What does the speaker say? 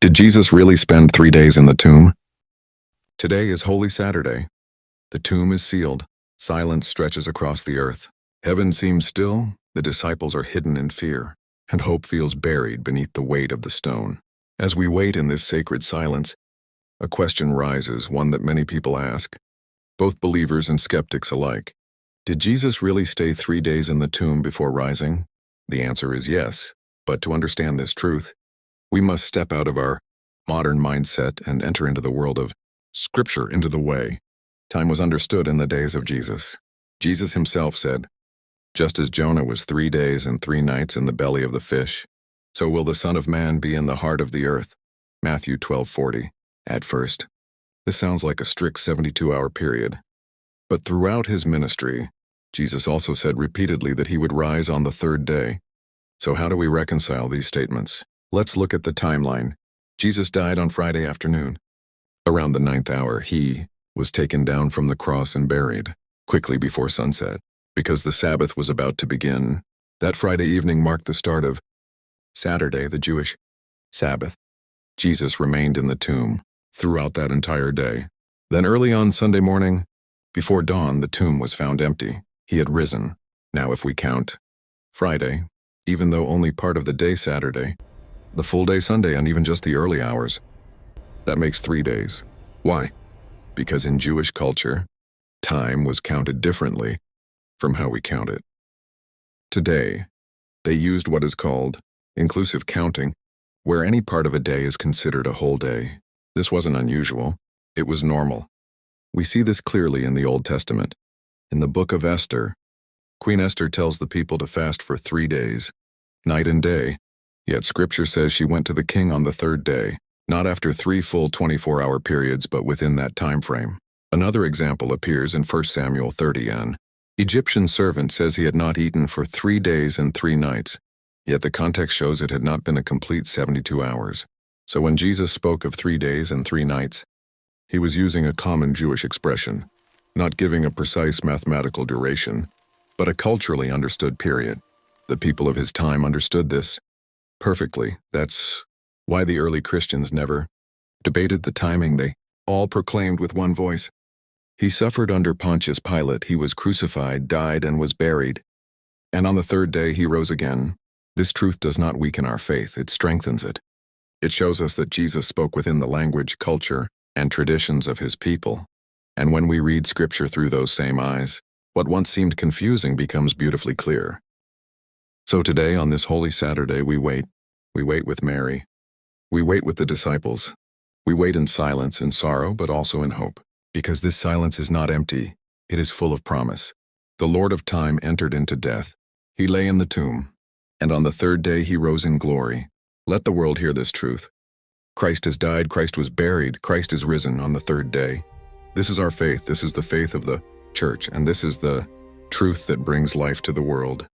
Did Jesus really spend 3 days in the tomb? Today is Holy Saturday. The tomb is sealed. Silence stretches across the earth. Heaven seems still, the disciples are hidden in fear, and hope feels buried beneath the weight of the stone. As we wait in this sacred silence, a question rises, one that many people ask, both believers and skeptics alike. Did Jesus really stay 3 days in the tomb before rising? The answer is yes, but to understand this truth, we must step out of our modern mindset and enter into the world of Scripture, into the way. Time was understood in the days of Jesus. Jesus himself said, "Just as Jonah was 3 days and 3 nights in the belly of the fish, so will the Son of Man be in the heart of the earth." Matthew 12:40. At first, this sounds like a strict 72-hour period. But throughout his ministry, Jesus also said repeatedly that he would rise on the 3rd day. So how do we reconcile these statements? Let's look at the timeline. Jesus died on Friday afternoon. Around the 9th hour, he was taken down from the cross and buried, quickly before sunset. Because the Sabbath was about to begin, that Friday evening marked the start of Saturday, the Jewish Sabbath. Jesus remained in the tomb throughout that entire day. Then early on Sunday morning, before dawn, the tomb was found empty. He had risen. Now if we count Friday, even though only part of the day Saturday, the full day Sunday, and even just the early hours, that makes 3 days. Why? Because in Jewish culture, time was counted differently from how we count it. Today, they used what is called inclusive counting, where any part of a day is considered a whole day. This wasn't unusual. It was normal. We see this clearly in the Old Testament. In the book of Esther, Queen Esther tells the people to fast for 3 days, night and day, yet Scripture says she went to the king on the 3rd day, not after 3 full 24-hour periods, but within that time frame. Another example appears in 1 Samuel 30. An Egyptian servant says he had not eaten for 3 days and 3 nights, yet the context shows it had not been a complete 72 hours. So when Jesus spoke of 3 days and 3 nights, he was using a common Jewish expression, not giving a precise mathematical duration, but a culturally understood period. The people of his time understood this perfectly. That's why the early Christians never debated the timing. They all proclaimed with one voice, "He suffered under Pontius Pilate, he was crucified, died, and was buried. And on the 3rd day he rose again." This truth does not weaken our faith, it strengthens it. It shows us that Jesus spoke within the language, culture, and traditions of his people. And when we read Scripture through those same eyes, what once seemed confusing becomes beautifully clear. So today, on this Holy Saturday, we wait. We wait with Mary. We wait with the disciples. We wait in silence, in sorrow, but also in hope. Because this silence is not empty, it is full of promise. The Lord of time entered into death. He lay in the tomb, and on the 3rd day he rose in glory. Let the world hear this truth. Christ has died, Christ was buried, Christ is risen on the 3rd day. This is our faith, this is the faith of the Church, and this is the truth that brings life to the world.